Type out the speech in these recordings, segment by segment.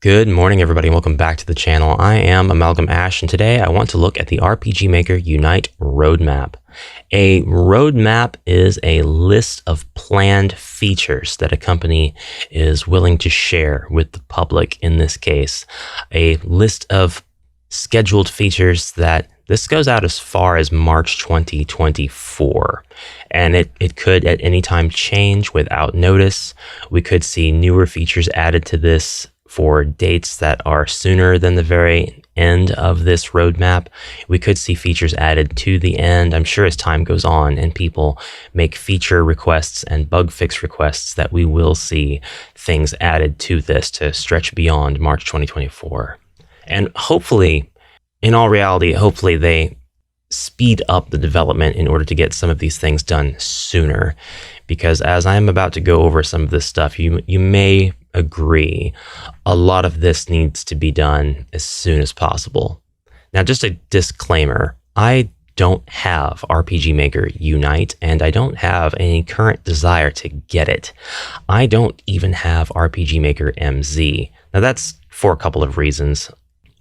Good morning, everybody, and welcome back to the channel. I am Amalgam Ash, and today I want to look at the RPG Maker Unite roadmap. A roadmap is a list of planned features that a company is willing to share with the public, in this case. A list of scheduled features that this goes out as far as March 2024, and it could at any time change without notice. We could see newer features added to this for dates that are sooner than the very end of this roadmap. We could see features added to the end, I'm sure, as time goes on and people make feature requests and bug fix requests, that we will see things added to this to stretch beyond March 2024. And hopefully, in all reality, hopefully they speed up the development in order to get some of these things done sooner. Because as I'm about to go over some of this stuff, you may agree, a lot of this needs to be done as soon as possible. Now, just a disclaimer, I don't have RPG Maker Unite, and I don't have any current desire to get it. I don't even have RPG Maker MZ. Now, that's for a couple of reasons.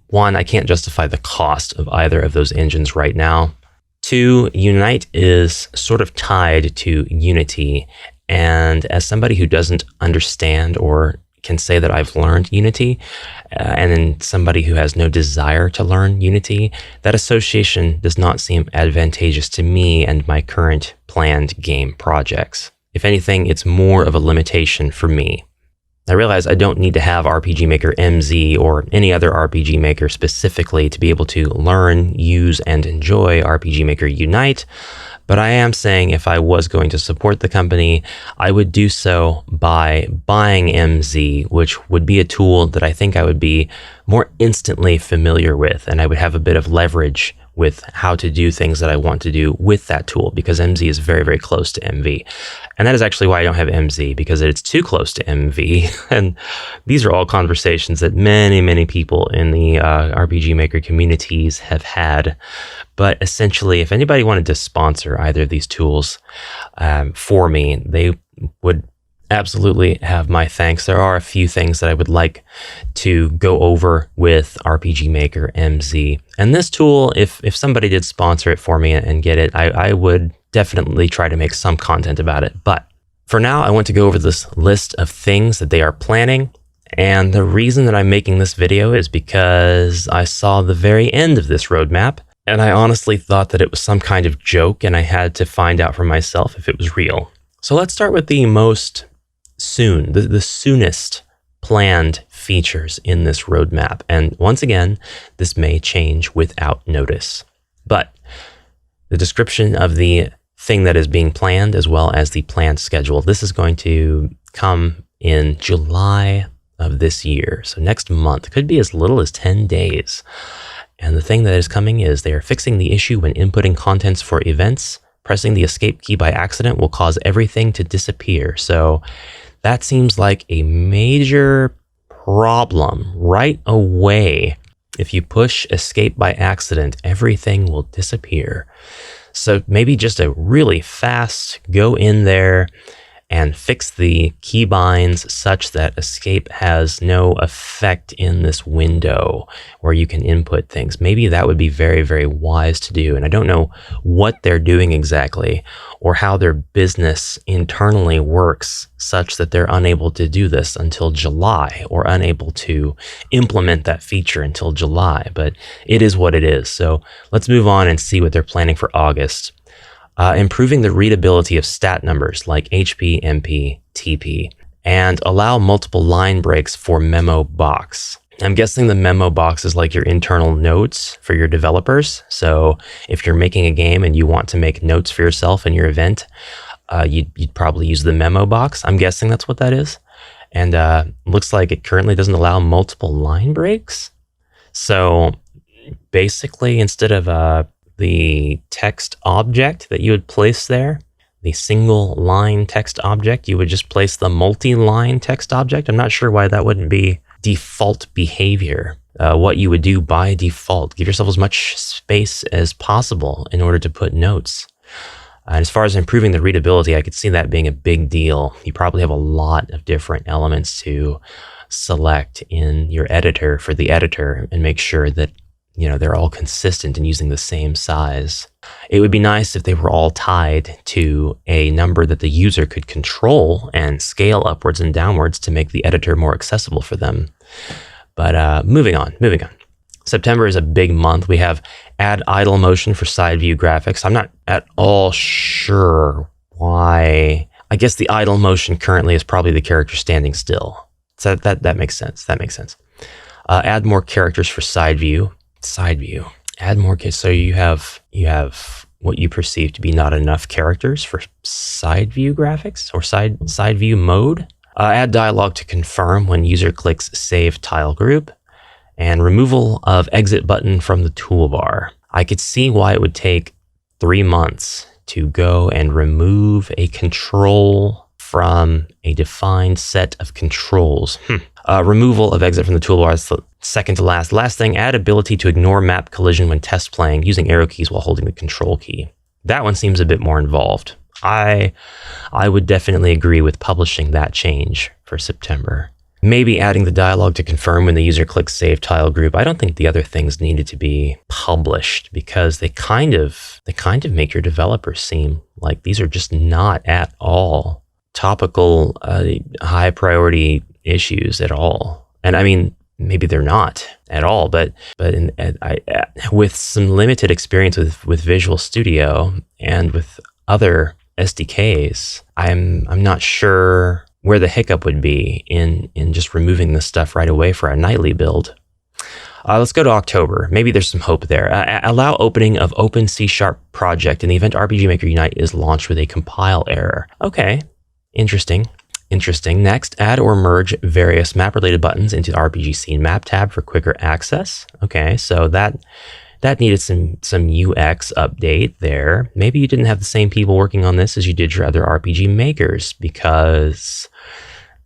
One, I can't justify the cost of either of those engines right now. Two, Unite is sort of tied to Unity, and as somebody who doesn't understand or can say that I've learned Unity, and then somebody who has no desire to learn Unity, that association does not seem advantageous to me and my current planned game projects. If anything, it's more of a limitation for me. I realize I don't need to have RPG Maker MZ or any other RPG Maker specifically to be able to learn, use, and enjoy RPG Maker Unite, but I am saying if I was going to support the company, I would do so by buying MZ, which would be a tool that I think I would be more instantly familiar with, and I would have a bit of leverage with how to do things that I want to do with that tool, because MZ is very, very close to MV. And that is actually why I don't have MZ, because it's too close to MV. And these are all conversations that many, many people in the RPG Maker communities have had. But essentially, if anybody wanted to sponsor either of these tools for me, they would absolutely have my thanks. There are a few things that I would like to go over with RPG Maker MZ. And this tool, if somebody did sponsor it for me and get it, I would definitely try to make some content about it. But for now, I want to go over this list of things that they are planning. And the reason that I'm making this video is because I saw the very end of this roadmap, and I honestly thought that it was some kind of joke, and I had to find out for myself if it was real. So let's start with the most soon, the soonest planned features in this roadmap. And once again, this may change without notice. But the description of the thing that is being planned, as well as the planned schedule, this is going to come in July of this year. So next month, could be as little as 10 days. And the thing that is coming is they are fixing the issue when inputting contents for events. Pressing the escape key by accident will cause everything to disappear. So that seems like a major problem right away. If you push escape by accident, everything will disappear. So maybe just a really fast go in there and fix the keybinds such that escape has no effect in this window where you can input things. Maybe that would be very, very wise to do. And I don't know what they're doing exactly or how their business internally works such that they're unable to do this until July, or unable to implement that feature until July. But it is what it is. So let's move on and see what they're planning for August. Improving the readability of stat numbers like HP, MP, TP, and allow multiple line breaks for memo box. I'm guessing the memo box is like your internal notes for your developers. So if you're making a game and you want to make notes for yourself in your event, you'd probably use the memo box. I'm guessing that's what that is. And looks like it currently doesn't allow multiple line breaks. So basically, instead of the text object that you would place there, the single line text object, you would just place the multi-line text object. I'm not sure why that wouldn't be default behavior. What you would do by default, give yourself as much space as possible in order to put notes. And as far as improving the readability, I could see that being a big deal. You probably have a lot of different elements to select in your editor for the editor and make sure that, they're all consistent and using the same size. It would be nice if they were all tied to a number that the user could control and scale upwards and downwards to make the editor more accessible for them. But moving on. September is a big month. We have add idle motion for side view graphics. I'm not at all sure why. I guess the idle motion currently is probably the character standing still. So that makes sense. Add more characters for side view. Add more. So you have what you perceive to be not enough characters for side view graphics or side view mode. Add dialogue to confirm when user clicks save tile group, and removal of exit button from the toolbar. I could see why it would take 3 months to go and remove a control from a defined set of controls. Removal of exit from the toolbar is the second to last. Last thing, add ability to ignore map collision when test playing using arrow keys while holding the control key. That one seems a bit more involved. I would definitely agree with publishing that change for September. Maybe adding the dialogue to confirm when the user clicks save tile group. I don't think the other things needed to be published because they kind of make your developers seem like these are just not at all topical, high priority issues at all. And I mean, maybe they're not at all, but with some limited experience with Visual Studio and with other SDKs, I'm not sure where the hiccup would be in just removing this stuff right away for a nightly build. Let's go to October. Maybe there's some hope there. Allow opening of Open C# project in the event RPG Maker Unite is launched with a compile error. Okay, interesting. Next, add or merge various map-related buttons into the RPG Scene Map tab for quicker access. Okay, so that needed some UX update there. Maybe you didn't have the same people working on this as you did your other RPG makers, because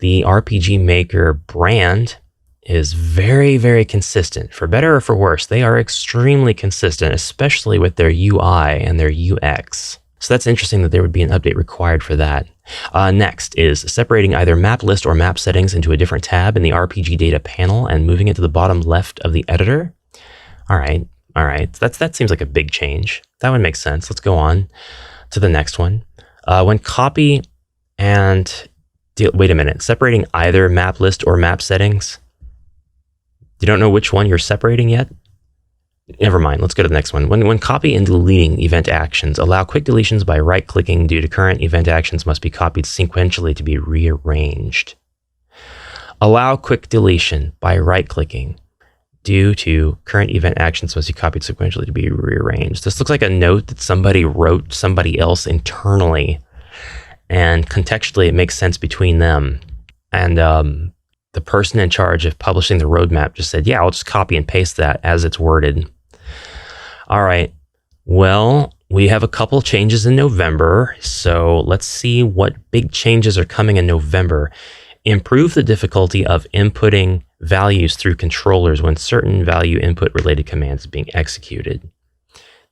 the RPG Maker brand is very, very consistent. For better or for worse, they are extremely consistent, especially with their UI and their UX. So that's interesting that there would be an update required for that. Next is separating either map list or map settings into a different tab in the RPG data panel and moving it to the bottom left of the editor. All right. That seems like a big change. That would make sense. Let's go on to the next one. When copy and wait a minute, separating either map list or map settings. You don't know which one you're separating yet? Never mind. Let's go to the next one. When copy and deleting event actions, allow quick deletions by right-clicking due to current event actions must be copied sequentially to be rearranged. Allow quick deletion by right-clicking due to current event actions must be copied sequentially to be rearranged. This looks like a note that somebody wrote somebody else internally, and contextually it makes sense between them. And the person in charge of publishing the roadmap just said, yeah, I'll just copy and paste that as it's worded. All right, well, we have a couple changes in November, so let's see what big changes are coming in November. Improve the difficulty of inputting values through controllers when certain value input related commands are being executed.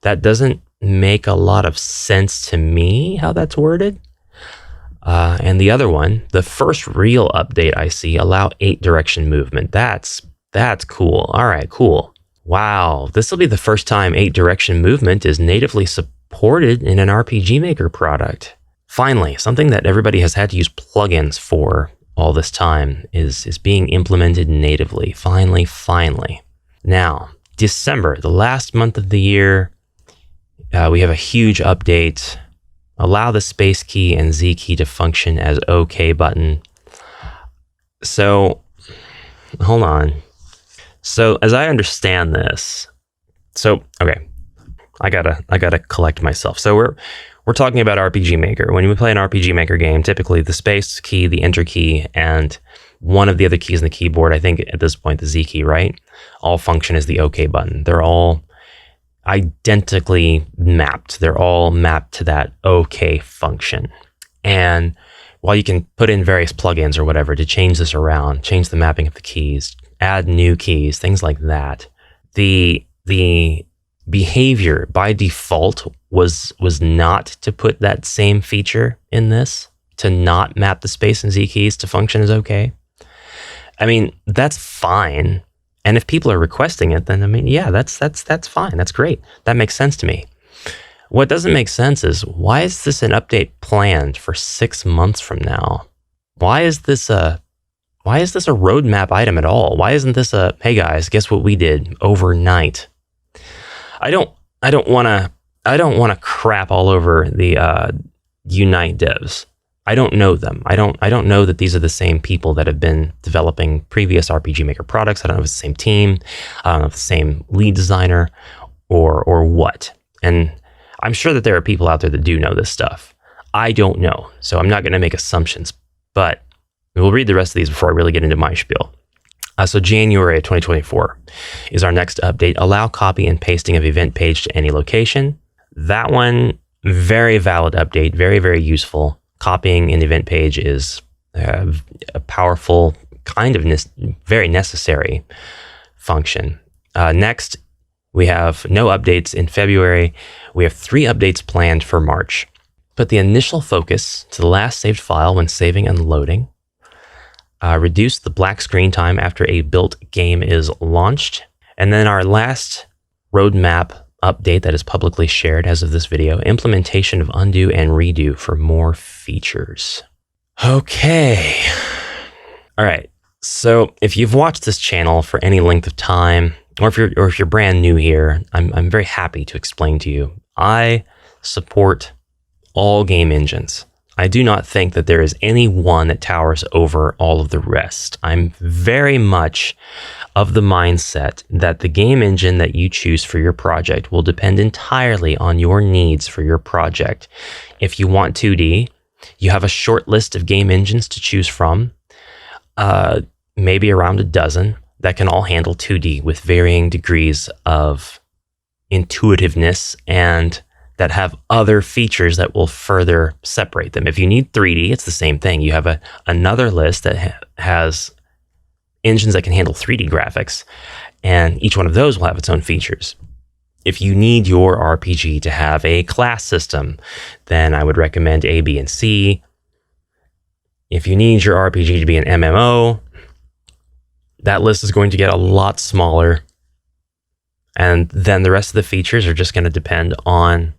That doesn't make a lot of sense to me how that's worded. And the other one, the first real update I see, allow 8-direction movement. That's cool. All right, cool. Wow, this will be the first time 8-direction movement is natively supported in an RPG Maker product. Finally, something that everybody has had to use plugins for all this time is being implemented natively. Finally. Now, December, the last month of the year, we have a huge update. Allow the space key and Z key to function as OK button. So, hold on. So, as I understand this, okay, I gotta collect myself. So we're talking about RPG Maker. When we play an RPG Maker game, typically the space key, the enter key, and one of the other keys in the keyboard, I think at this point the Z key, right, all function as the OK button. They're all identically mapped. They're all mapped to that OK function. And while you can put in various plugins or whatever to change this around, change the mapping of the keys, add new keys, things like that, the behavior by default was not to put that same feature in this, to not map the space and Z keys to function as OK. I mean, that's fine. And if people are requesting it, then I mean, yeah, that's fine. That's great. That makes sense to me. What doesn't make sense is, why is this an update planned for 6 months from now? Why is this a roadmap item at all? Why isn't this a, hey guys, guess what we did overnight? I don't want to crap all over the Unite devs. I don't know them. I don't know that these are the same people that have been developing previous RPG Maker products. I don't know if it's the same team. I don't know if it's the same lead designer or what. And I'm sure that there are people out there that do know this stuff. I don't know, so I'm not going to make assumptions. But we'll read the rest of these before I really get into my spiel. So January of 2024 is our next update. Allow copy and pasting of event page to any location. That one, very valid update, very, very useful. Copying an event page is a powerful, kind of very necessary function. Next, we have no updates in February. We have 3 updates planned for March. Put the initial focus to the last saved file when saving and loading. Reduce the black screen time after a built game is launched. And then our last roadmap update that is publicly shared as of this video, implementation of undo and redo for more features. Okay. All right. So if you've watched this channel for any length of time, or if you're brand new here, I'm very happy to explain to you. I support all game engines. I do not think that there is any one that towers over all of the rest. I'm very much of the mindset that the game engine that you choose for your project will depend entirely on your needs for your project. If you want 2D, you have a short list of game engines to choose from, maybe around a dozen that can all handle 2D with varying degrees of intuitiveness and that have other features that will further separate them. If you need 3D, it's the same thing. You have another list that has engines that can handle 3D graphics, and each one of those will have its own features. If you need your RPG to have a class system, then I would recommend A, B, and C. If you need your RPG to be an MMO, that list is going to get a lot smaller, and then the rest of the features are just going to depend on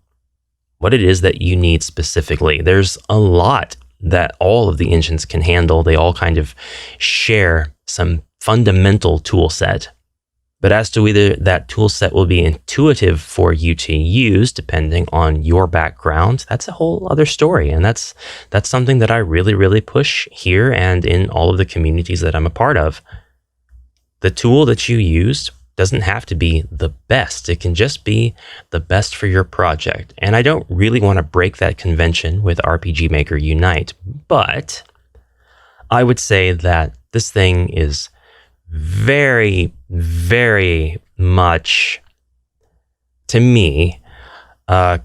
what it is that you need specifically. There's a lot that all of the engines can handle. They all kind of share some fundamental tool set. But as to whether that tool set will be intuitive for you to use, depending on your background, that's a whole other story. And that's something that I really, really push here and in all of the communities that I'm a part of. The tool that you used doesn't have to be the best. It can just be the best for your project. And I don't really want to break that convention with RPG Maker Unite, but I would say that this thing is very, very much, to me,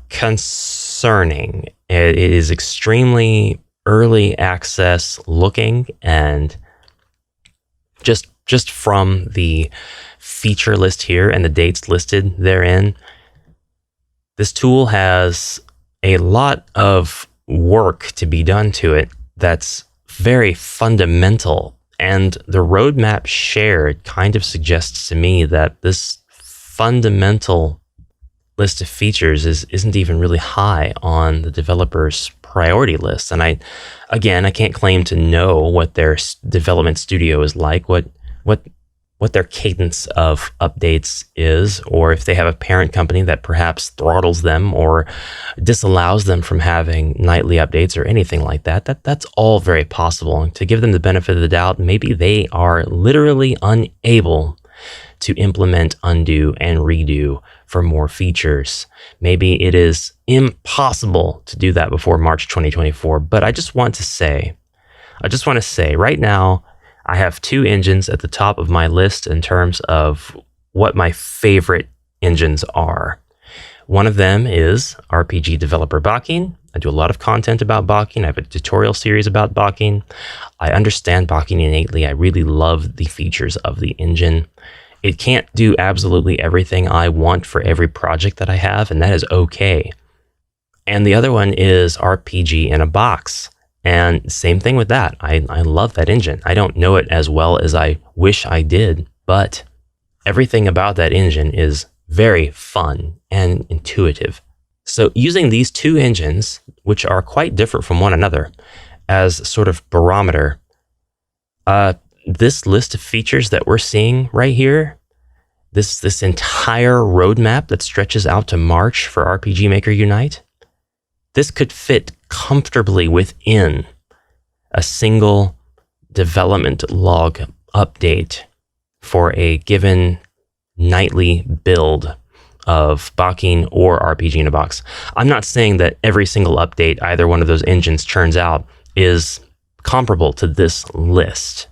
concerning. It is extremely early access looking, and just from the feature list here and the dates listed therein, this tool has a lot of work to be done to it that's very fundamental. And the roadmap shared kind of suggests to me that this fundamental list of features isn't even really high on the developer's priority list. And I can't claim to know what their development studio is like, what their cadence of updates is, or if they have a parent company that perhaps throttles them or disallows them from having nightly updates or anything like that. That's all very possible. And to give them the benefit of the doubt, maybe they are literally unable to implement undo and redo for more features. Maybe it is impossible to do that before March 2024. But I just want to say right now, I have 2 engines at the top of my list in terms of what my favorite engines are. One of them is RPG developer Bakin. I do a lot of content about Bakin. I have a tutorial series about Bakin. I understand Bakin innately. I really love the features of the engine. It can't do absolutely everything I want for every project that I have, and that is okay. And the other one is RPG in a Box. And same thing with that. I love that engine. I don't know it as well as I wish I did, but everything about that engine is very fun and intuitive. So using these two engines, which are quite different from one another, as sort of barometer, this list of features that we're seeing right here, this entire roadmap that stretches out to March for RPG Maker Unite, this could fit comfortably within a single development log update for a given nightly build of Bakin or RPG in a Box. I'm not saying that every single update either one of those engines churns out is comparable to this list.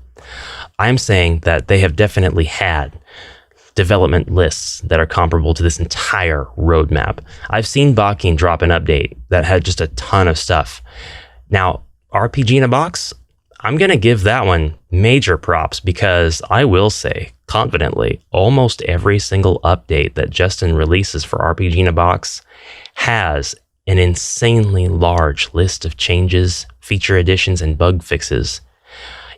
I'm saying that they have definitely had development lists that are comparable to this entire roadmap. I've seen Bakin drop an update that had just a ton of stuff. Now, RPG in a Box, I'm going to give that one major props because I will say confidently, almost every single update that Justin releases for RPG in a Box has an insanely large list of changes, feature additions, and bug fixes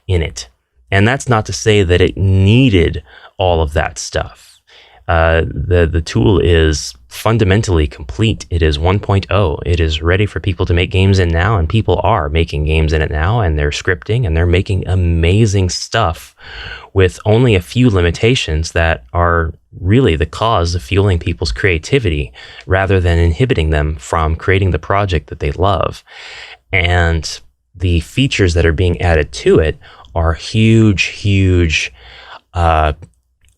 in it. And that's not to say that it needed all of that stuff. The tool is fundamentally complete. It is 1.0. It is ready for people to make games in now, and people are making games in it now, and they're scripting, and they're making amazing stuff with only a few limitations that are really the cause of fueling people's creativity rather than inhibiting them from creating the project that they love. And the features that are being added to it are huge,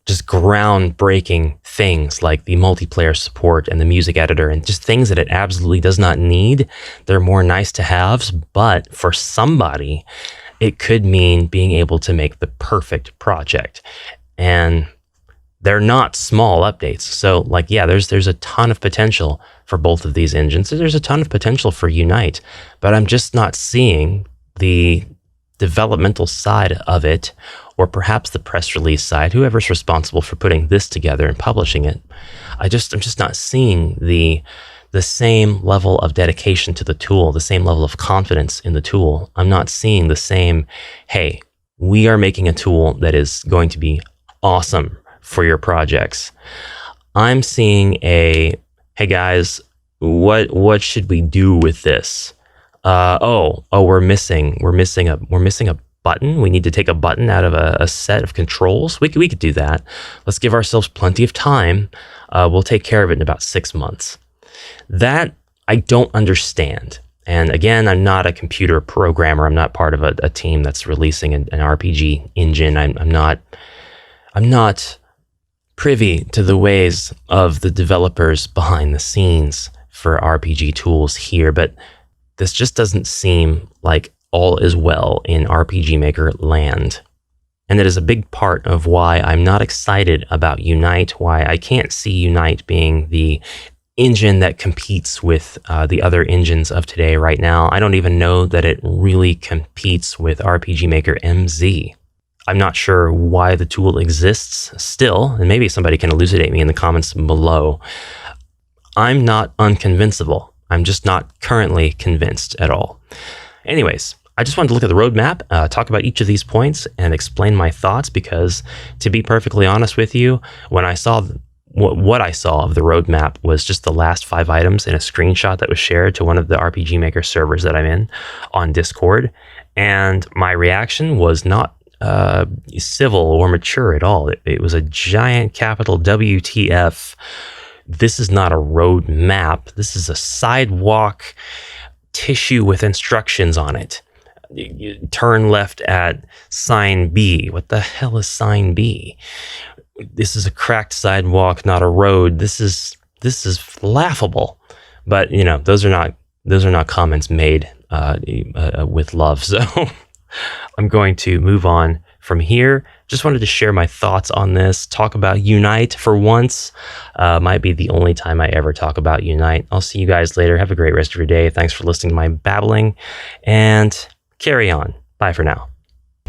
just groundbreaking things like the multiplayer support and the music editor and just things that it absolutely does not need. They're more nice to haves, but for somebody, it could mean being able to make the perfect project. And they're not small updates. So like, yeah, there's a ton of potential for both of these engines. There's a ton of potential for Unite, but I'm just not seeing the developmental side of it, or perhaps the press release side, whoever's responsible for putting this together and publishing it. I'm just not seeing the same level of dedication to the tool, the same level of confidence in the tool. I'm not seeing the same, hey, we are making a tool that is going to be awesome for your projects. I'm seeing hey guys, what should we do with this? We're missing a button. We need to take a button out of a set of controls. We could do that. Let's give ourselves plenty of time. We'll take care of it in about 6 months. That I don't understand. And again, I'm not a computer programmer. I'm not part of a team that's releasing an RPG engine. I'm not privy to the ways of the developers behind the scenes for RPG tools here, but this just doesn't seem like all is well in RPG Maker land. And it is a big part of why I'm not excited about Unite, why I can't see Unite being the engine that competes with the other engines of today right now. I don't even know that it really competes with RPG Maker MZ. I'm not sure why the tool exists still, and maybe somebody can elucidate me in the comments below. I'm not unconvincible. I'm just not currently convinced at all. Anyways, I just wanted to look at the roadmap, talk about each of these points, and explain my thoughts because, to be perfectly honest with you, when I saw what I saw of the roadmap was just the last 5 items in a screenshot that was shared to one of the RPG Maker servers that I'm in on Discord, and my reaction was not civil or mature at all. It was a giant capital WTF. This is not a road map. This is a sidewalk tissue with instructions on it. You turn left at sign B. What the hell is sign B? This is a cracked sidewalk, not a road. This is laughable. But you know, those are not comments made with love. So I'm going to move on from here. Just wanted to share my thoughts on this, talk about Unite for once. Might be the only time I ever talk about Unite. I'll see you guys later. Have a great rest of your day. Thanks for listening to my babbling, and carry on. Bye for now.